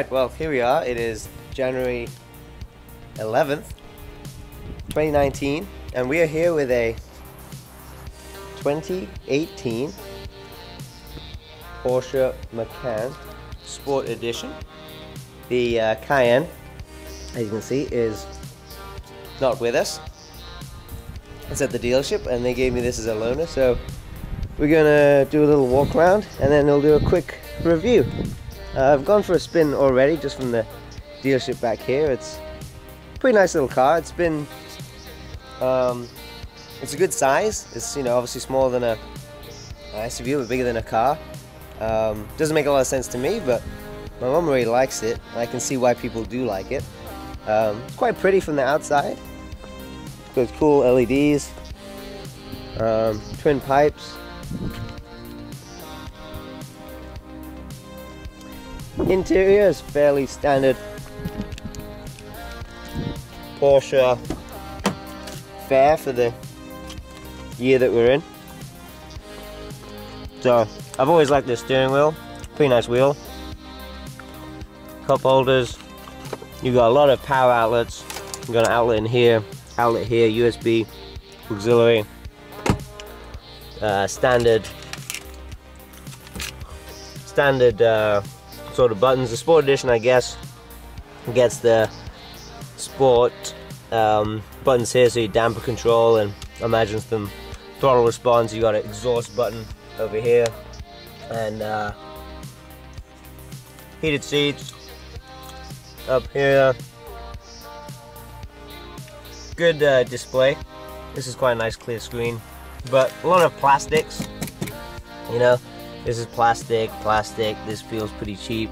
Right, well, here we are. It is January 11th, 2019, and we are here with a 2018 Porsche Macan Sport Edition. The Cayenne, as you can see, is not with us. It's at the dealership, and they gave me this as a loaner, so we're gonna do a little walk around, and then we'll do a quick review. I've gone for a spin already, just from the dealership back here. It's a pretty nice little car. It's been, it's a good size. It's, you know, obviously smaller than a SUV, but bigger than a car. Doesn't make a lot of sense to me, but my mom really likes it. I can see why people do like it. It's quite pretty from the outside. It's got cool LEDs, twin pipes. Interior is fairly standard Porsche fare for the year that we're in. So I've always liked this steering wheel, pretty nice wheel. Cup holders. You got a lot of power outlets. You got an outlet here, USB, auxiliary, standard sort of buttons. The Sport Edition, I guess, gets the Sport buttons here, so you damper control and imagine some throttle response. You got an exhaust button over here, and heated seats up here. Good display. This is quite a nice clear screen, but a lot of plastics, you know. This is plastic. This feels pretty cheap.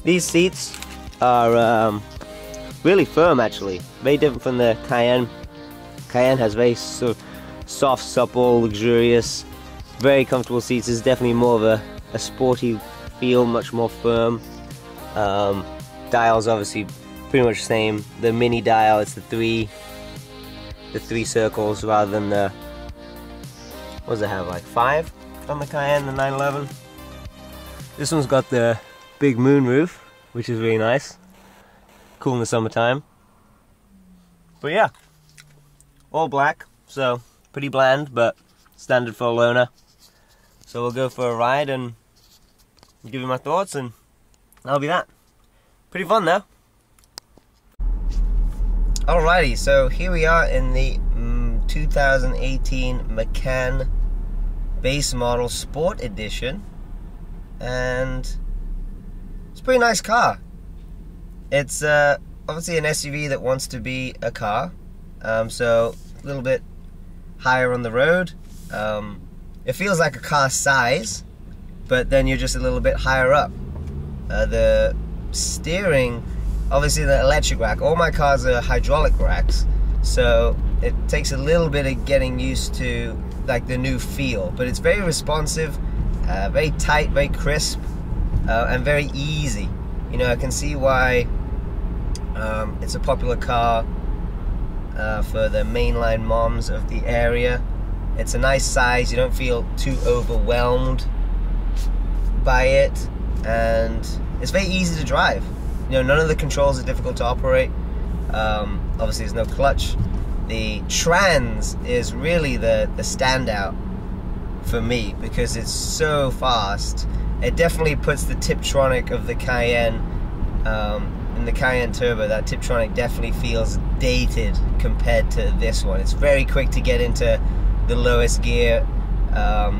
These seats are really firm, actually. Very different from the Cayenne. Cayenne has very sort of soft, supple, luxurious, very comfortable seats. This is definitely more of a sporty feel, much more firm. Dials obviously pretty much the same. The mini dial, it's the three circles rather than the, what does it have, like 5? On the Cayenne, the 911. This one's got the big moon roof, which is really nice. Cool in the summertime. But yeah, all black, so pretty bland, but standard for a loaner. So we'll go for a ride and give you my thoughts, and that'll be that. Pretty fun though. Alrighty, so here we are in the 2018 Macan base model Sport Edition, and it's a pretty nice car. It's obviously an SUV that wants to be a car, so a little bit higher on the road. It feels like a car size, but then you're just a little bit higher up. The steering, obviously the electric rack, all my cars are hydraulic racks, so it takes a little bit of getting used to like the new feel, but it's very responsive, very tight, very crisp, and very easy. You know, I can see why it's a popular car for the mainline moms of the area. It's a nice size, you don't feel too overwhelmed by it, and it's very easy to drive. You know, none of the controls are difficult to operate. Obviously there's no clutch. The trans is really the standout for me because it's so fast. It definitely puts the Tiptronic of the Cayenne in the Cayenne Turbo. That Tiptronic definitely feels dated compared to this one. It's very quick to get into the lowest gear,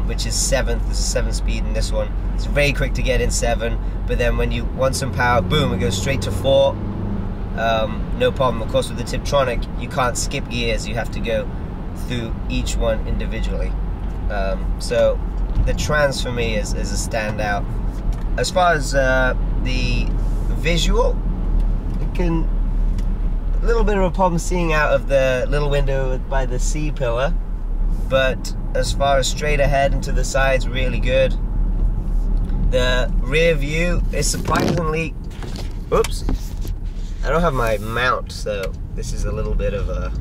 which is 7th. This is 7-speed in this one. It's very quick to get in 7, but then when you want some power, boom, it goes straight to 4. No problem. Of course, with the Tiptronic, you can't skip gears. You have to go through each one individually. So the trans for me is a standout. As far as the visual, a little bit of a problem seeing out of the little window by the C-pillar, but as far as straight ahead and to the sides, really good. The rear view is surprisingly, oops, I don't have my mount, so this is a little bit of a,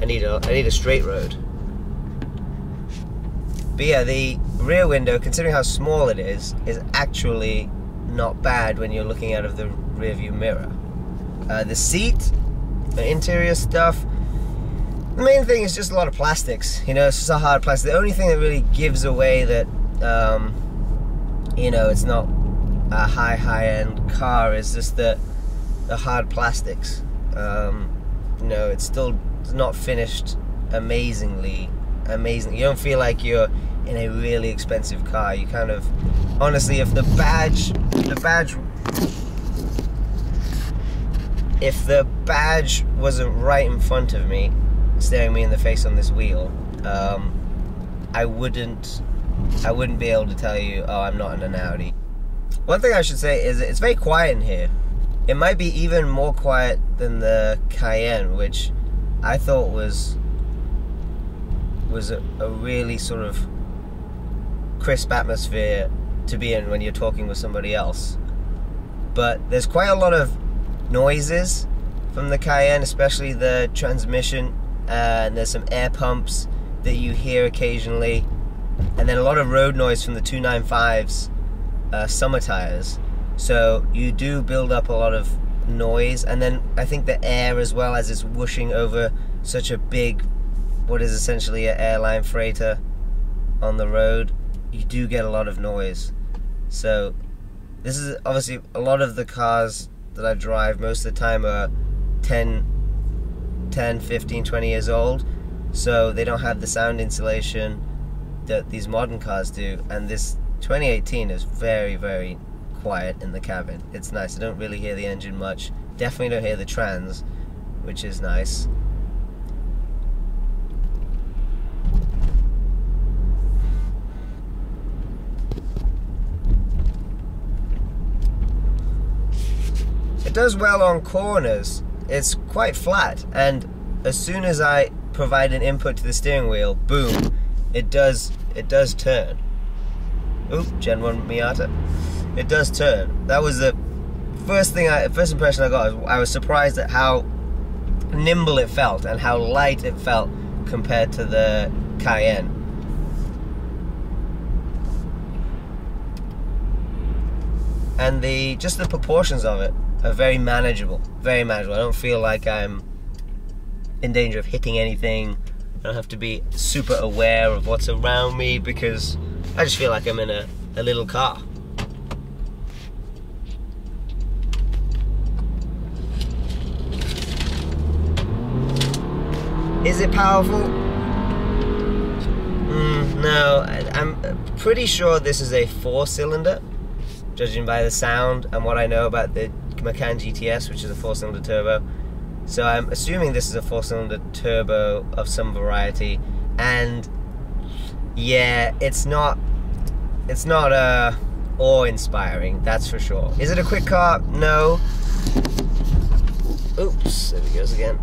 I need a straight road. But yeah, the rear window, considering how small it is actually not bad when you're looking out of the rearview mirror. The seat, the interior stuff, the main thing is just a lot of plastics. You know, it's just a hard plastic. The only thing that really gives away that, you know, it's not a high-end car is just the hard plastics. You know, it's still not finished amazing. You don't feel like you're in a really expensive car. You kind of, honestly, if the badge wasn't right in front of me, staring me in the face on this wheel, I wouldn't be able to tell you, oh, I'm not in an Audi. One thing I should say is it's very quiet in here. It might be even more quiet than the Cayenne, which I thought was a really sort of crisp atmosphere to be in when you're talking with somebody else. But there's quite a lot of noises from the Cayenne, especially the transmission, and there's some air pumps that you hear occasionally, and then a lot of road noise from the 295's summer tires. So you do build up a lot of noise, and then I think the air as well, as it's whooshing over such a big, what is essentially an airline freighter on the road, you do get a lot of noise. So this is obviously, a lot of the cars that I drive most of the time are 10, 15, 20 years old, so they don't have the sound insulation that these modern cars do, and this 2018 is very, very quiet in the cabin. It's nice. I don't really hear the engine much. Definitely don't hear the trans, which is nice. It does well on corners. It's quite flat, and as soon as I provide an input to the steering wheel, boom, it does turn. Oop, Gen 1 Miata. It does turn. That was the first impression I got. I was surprised at how nimble it felt and how light it felt compared to the Cayenne. And just the proportions of it are very manageable. Very manageable. I don't feel like I'm in danger of hitting anything. I don't have to be super aware of what's around me because I just feel like I'm in a little car. Is it powerful? No, I'm pretty sure this is a 4-cylinder, judging by the sound and what I know about the Macan GTS, which is a 4-cylinder turbo. So I'm assuming this is a 4-cylinder turbo of some variety, and yeah, it's not awe-inspiring, that's for sure. Is it a quick car? No. Oops, there he goes again.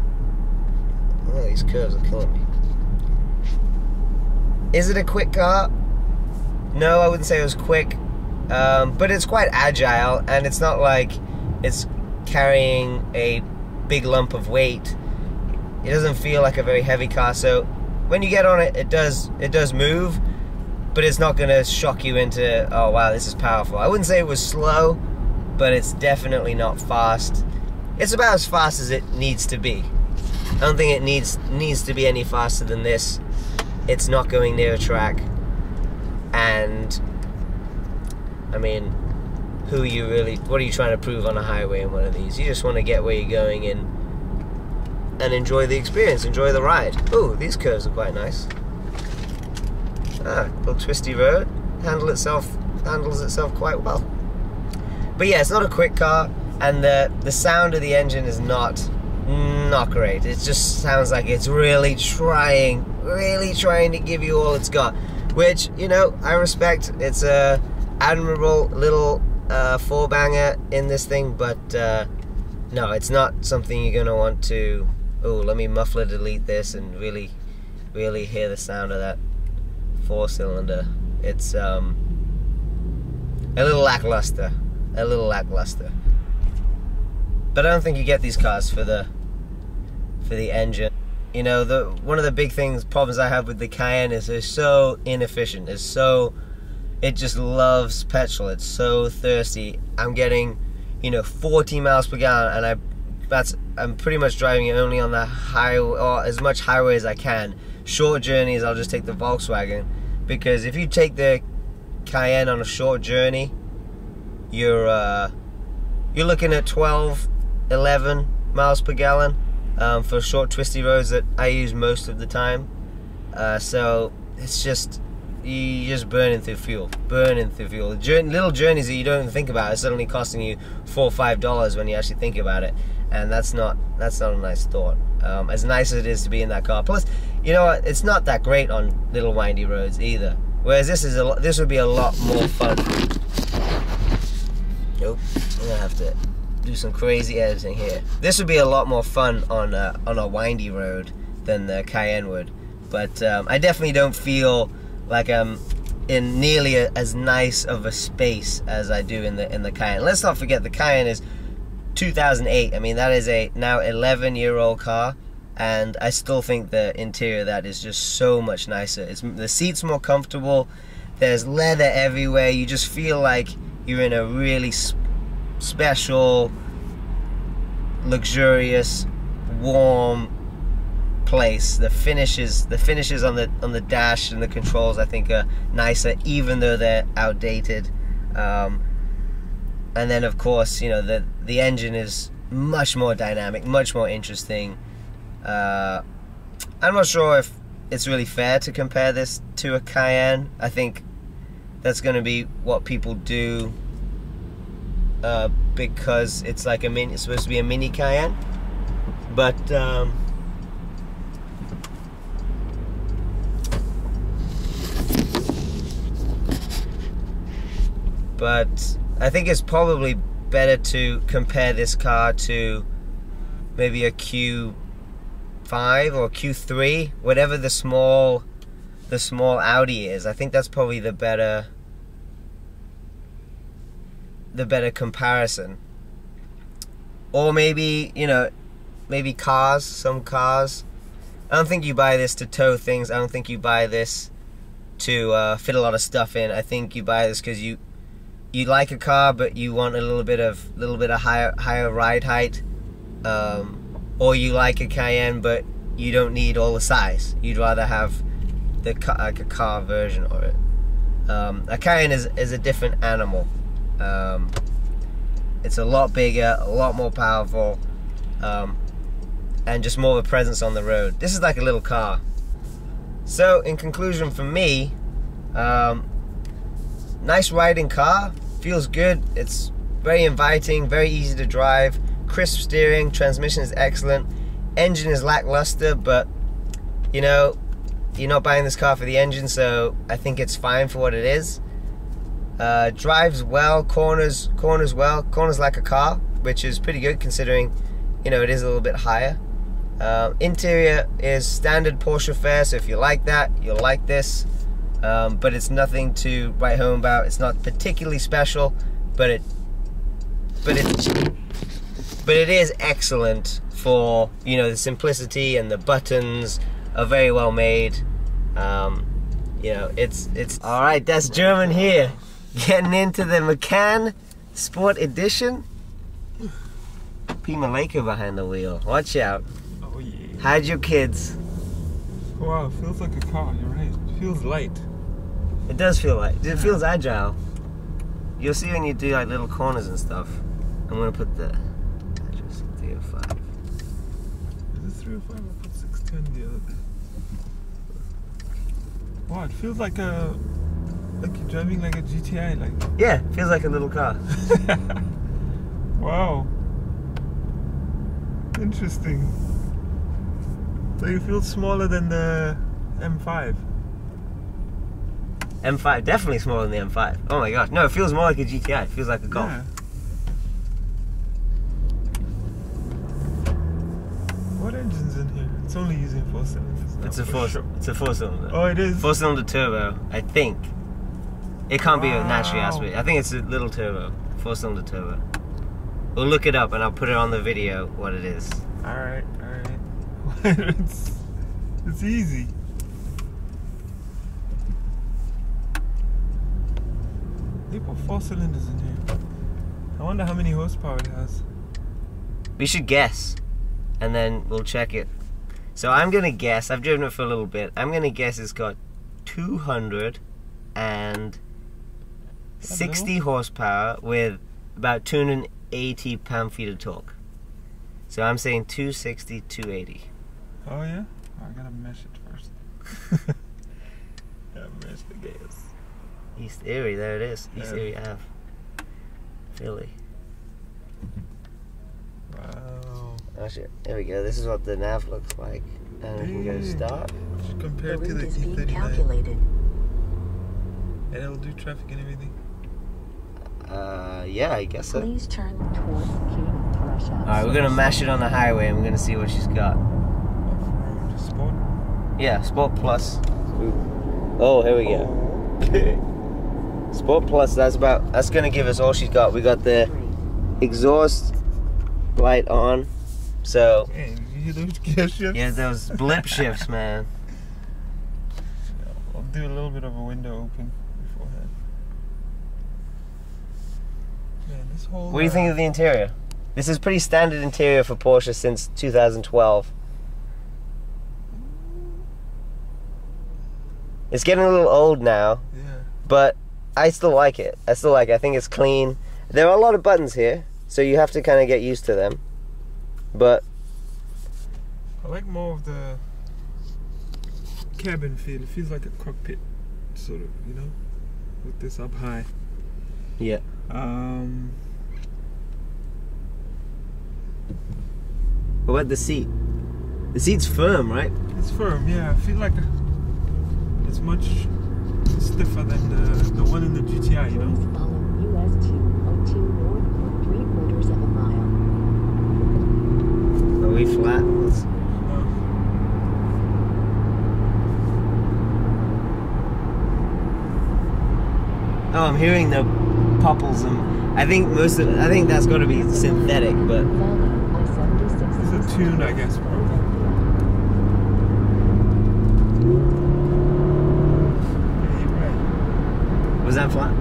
Oh, these curves are killing me. Is it a quick car? No, I wouldn't say it was quick, but it's quite agile, and it's not like it's carrying a big lump of weight. It doesn't feel like a very heavy car, so when you get on it, it does move, but it's not going to shock you into, oh wow, this is powerful. I wouldn't say it was slow, but it's definitely not fast. It's about as fast as it needs to be. I don't think it needs to be any faster than this. It's not going near a track, and I mean, what are you trying to prove on a highway in one of these? You just want to get where you're going and enjoy the experience, enjoy the ride. Oh, these curves are quite nice. Little twisty road, handles itself quite well. But yeah, it's not a quick car, and the sound of the engine is not great. It just sounds like it's really trying to give you all it's got, which, you know, I respect. It's a admirable little 4-banger in this thing, but no, it's not something you're gonna want to, oh, let me muffler delete this and really hear the sound of that 4-cylinder. It's a little lackluster, but I don't think you get these cars for the engine. You know, one of the big problems I have with the Cayenne is it's so inefficient. It's so it just loves petrol. It's so thirsty. I'm getting, you know, 40 miles per gallon, and I'm pretty much driving it only on the highway, or as much highway as I can. Short journeys, I'll just take the Volkswagen, because if you take the Cayenne on a short journey, you're looking at 12, 11 miles per gallon for short twisty roads that I use most of the time. So it's just, you're just burning through fuel. Little journeys that you don't even think about are suddenly costing you $4 or $5 when you actually think about it, and that's not a nice thought. As nice as it is to be in that car. Plus, you know what? It's not that great on little windy roads either. Whereas this would be a lot more fun. Nope, I'm gonna have to do some crazy editing here. This would be a lot more fun on a windy road than the Cayenne would. But I definitely don't feel like I'm in nearly as nice of a space as I do in the Cayenne. Let's not forget the Cayenne is 2008. I mean, that is a now 11-year-old car, and I still think the interior of that is just so much nicer. The seat's more comfortable. There's leather everywhere. You just feel like you're in a really special, luxurious, warm place. The finishes on the dash and the controls, I think, are nicer, even though they're outdated. And then, of course, you know, the engine is much more dynamic, much more interesting. I'm not sure if it's really fair to compare this to a Cayenne. I think that's going to be what people do because it's like it's supposed to be a mini Cayenne. But I think it's probably better to compare this car to maybe a Q5 or Q3, whatever the small Audi is. I think that's probably the better comparison. Or maybe, you know, maybe some cars. I don't think you buy this to tow things. I don't think you buy this to fit a lot of stuff in. I think you buy this because you like a car, but you want a little bit of higher ride height, or you like a Cayenne, but you don't need all the size. You'd rather have like a car version of it. A Cayenne is a different animal. It's a lot bigger, a lot more powerful, and just more of a presence on the road. This is like a little car. So, in conclusion, for me, nice riding car, feels good. It's very inviting, very easy to drive, crisp steering, transmission is excellent, engine is lackluster, but you know, you're not buying this car for the engine, so I think it's fine for what it is. Drives well, corners well, corners like a car, which is pretty good considering, you know, it is a little bit higher. Interior is standard Porsche fare, so if you like that, you'll like this. But it's nothing to write home about. It's not particularly special, but it is excellent for, you know, the simplicity, and the buttons are very well made. You know, it's all right. That's German here, getting into the Macan Sport Edition. P. Maleka behind the wheel. Watch out. Oh yeah. Hide your kids. Wow, it feels like a car. You're right. It feels light. It does feel light. It feels agile. You'll see when you do like little corners and stuff. I'm gonna put the address 305. Is this 305? I put 610 the other day. Wow, it feels like you're driving like a GTI, like. Yeah, it feels like a little car. Wow. Interesting. So you feel smaller than the M5? M5, definitely smaller than the M5. Oh my gosh. No, it feels more like a GTI. It feels like a Golf. Yeah. What engine's in here? It's only using 4 cylinders. It's a 4-cylinder. Oh, it is? 4-cylinder turbo, I think. It can't be a naturally aspirated. I think it's a little turbo. 4-cylinder turbo. We'll look it up and I'll put it on the video what it is. Alright. It's easy. They put 4 cylinders in here. I wonder how many horsepower it has. We should guess, and then we'll check it. So I'm gonna guess. I've driven it for a little bit. I'm gonna guess it's got 260 horsepower with about 280 pound-feet of torque. So I'm saying 260, 280. Oh yeah? I gotta mesh it first. Gotta mesh the gas. East Erie, there it is. East Yeah. Erie Ave. Philly. Wow. Oh shit, there we go. This is what the nav looks like. And we can go start. Compared to the E39. And it'll do traffic and everything. Yeah, I guess so. Please turn towards King Threshold. Alright, we're gonna mash it on the highway and we're gonna see what she's got. Off-road sport. Yeah, Sport Plus. Oh, here we go. Sport Plus, that's gonna give us all she's got. We got the exhaust light on. So Man, you hear those gear shifts? yeah, those blip shifts, man. I'll do a little bit of a window open beforehand. Man, this whole. What do you think of the interior? This is pretty standard interior for Porsche since 2012. It's getting a little old now, Yeah. but I still like it. I think it's clean. There are a lot of buttons here, so you have to kind of get used to them. But I like more of the cabin feel. It feels like a cockpit, sort of, you know, with this up high. yeah, what about the seat? The seat's firm, right? It's firm, yeah. I feel like it's much stiffer than the one in the GTI, you know. Please follow US 202 north for 3/4 of a mile. Are we flat? Oh, I'm hearing the popples, and I think that's got to be synthetic, but Follow I-76. It's a tune, I guess, bro. Yeah, you're right. was that flat?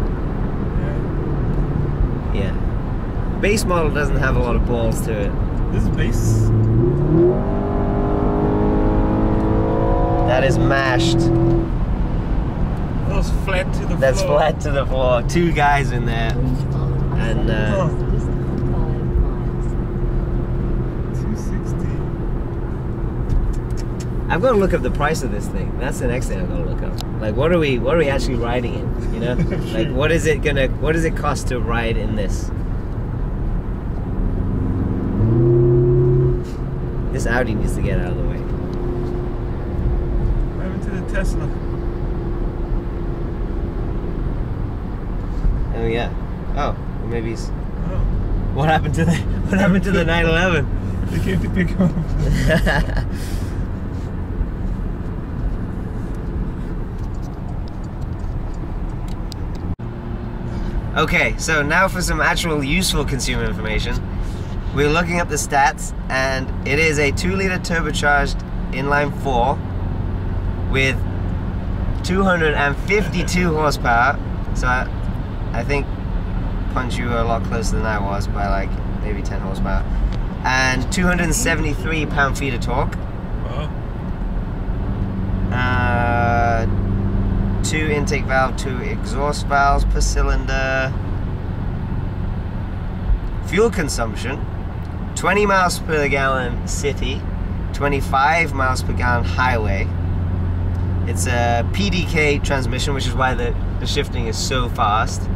Yeah. Yeah. Base model doesn't have a lot of balls to it. This is base. That is mashed. That's flat to the floor. That's flat to the floor. 2 guys in there. Please follow And, I-76 east for 5 miles. 260. I've got to look up the price of this thing. That's the next thing I've got to look up. Like, what are we actually riding in? You know, like what does it cost to ride in this? This Audi needs to get out of the way. What happened to the Tesla? Oh yeah. Oh, maybe it's. Oh, What happened to the 911? they came to pick him up. Okay, so now for some actual useful consumer information. We're looking up the stats, and it is a 2-liter turbocharged inline-4 with 252 horsepower. So I think, Punch, you were a lot closer than I was by like maybe 10 horsepower. And 273 pound-feet of torque. Wow. 2 intake valve, 2 exhaust valves per cylinder. Fuel consumption, 20 miles per gallon city, 25 miles per gallon highway. It's a PDK transmission, which is why the shifting is so fast.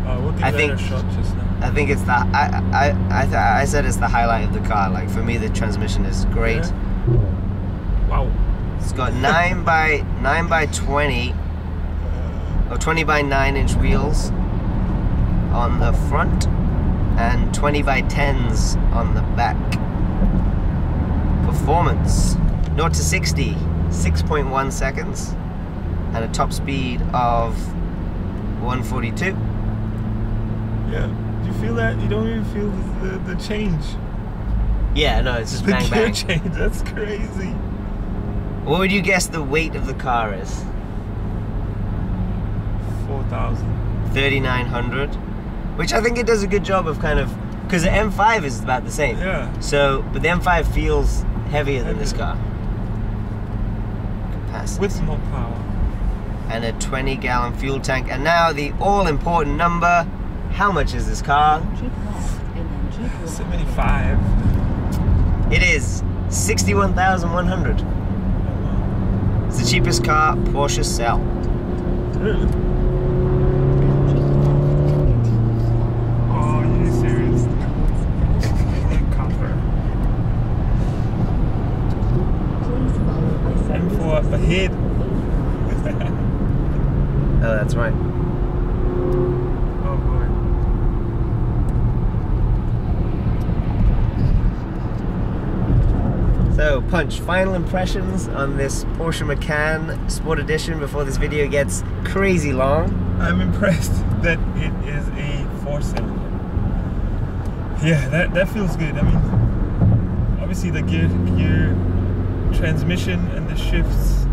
We'll give I that think- a shot just now. I think it's I said it's the highlight of the car. Like, for me, the transmission is great. Yeah. Wow. It's got 9 by 20 or 20 by 9 inch wheels on the front and 20 by 10s on the back. Performance 0 to 60 6.1 seconds and a top speed of 142. Yeah. Do you feel that? You don't even feel the change. Yeah, no, it's just The bang gear bang. change. That's crazy. What would you guess the weight of the car is? 4,000. 3,900, which I think it does a good job of kind of, because the M5 is about the same. Yeah. So, but the M5 feels heavier than this car. Capacity. With more power. And a 20-gallon fuel tank. And now the all-important number. How much is this car? Keep left and then keep right. 75. It is 61,100. It's the cheapest car Porsche sell. Really? Then keep left and continue on. Oh, you're serious? Copper. Please follow my M4 up ahead. Oh, that's right. Oh boy. So, Punch, final impressions on this Porsche Macan Sport Edition before this video gets crazy long. I'm impressed that it is a 4-cylinder. Yeah, that feels good. I mean, obviously the gear transmission and the shifts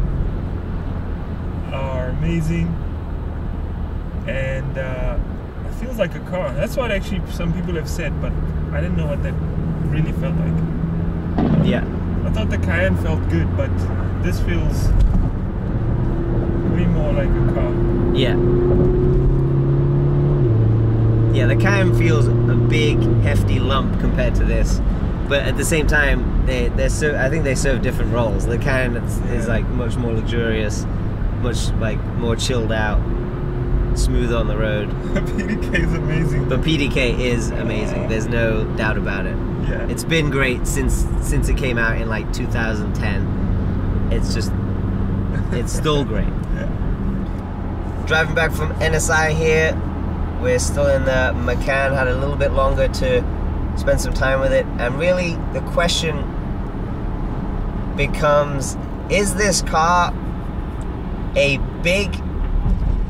are amazing, and it feels like a car. That's what actually some people have said, but I didn't know what that really felt like. Yeah. I thought the Cayenne felt good, but this feels way more like a car. Yeah. Yeah, the Cayenne feels a big, hefty lump compared to this. But at the same time, I think they serve different roles. The Cayenne is like much more luxurious, much like more chilled out, smooth on the road. PDK is amazing. But PDK is amazing. There's no doubt about it. Yeah. It's been great since it came out in like 2010. It's still great. Yeah. Driving back from NSI here, we're still in the Macan, had a little bit longer to spend some time with it, and really the question becomes, is this car a big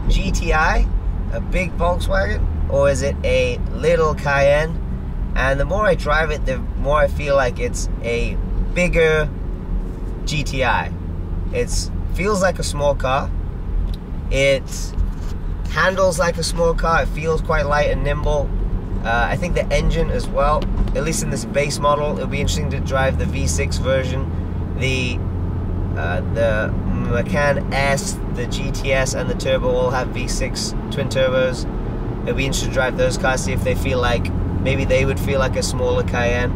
GTI, a big Volkswagen, or is it a little Cayenne? And the more I drive it, the more I feel like it's a bigger GTI. It feels like a small car. It handles like a small car. It feels quite light and nimble. I think the engine as well, at least in this base model, it'll be interesting to drive the V6 version. The Macan S, the GTS, and the Turbo all have V6 twin turbos. It'll be interesting to drive those cars, see if they feel like, maybe they would feel like a smaller Cayenne.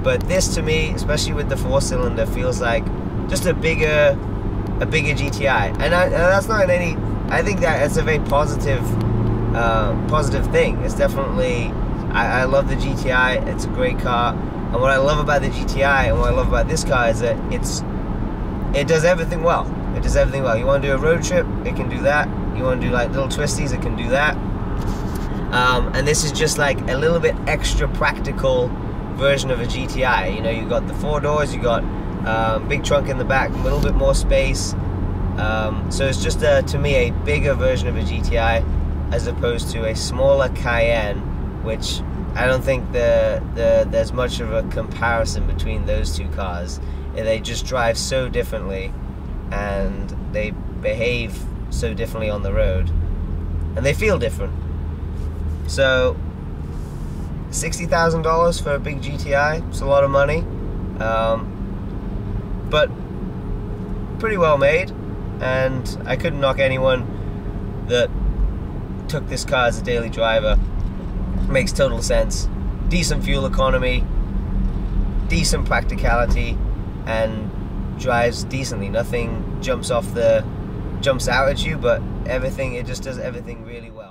But this, to me, especially with the 4-cylinder, feels like just a bigger GTI. And that's not in any, I think that's a very positive thing. It's definitely, I love the GTI. It's a great car. And what I love about the GTI and what I love about this car is that it does everything well. It does everything well. You want to do a road trip, it can do that. You want to do like little twisties, it can do that. And this is just like a little bit extra practical version of a GTI. You know, you got the 4 doors, you got big trunk in the back, a little bit more space. So it's just to me a bigger version of a GTI as opposed to a smaller Cayenne, which I don't think there's much of a comparison between those two cars. They just drive so differently and they behave so differently on the road, and they feel different. So $60,000 for a big GTI, it's a lot of money, but pretty well made, and I couldn't knock anyone that took this car as a daily driver. Makes total sense. Decent fuel economy, decent practicality, and drives decently. Nothing jumps out at you, but everything, it just does everything really well.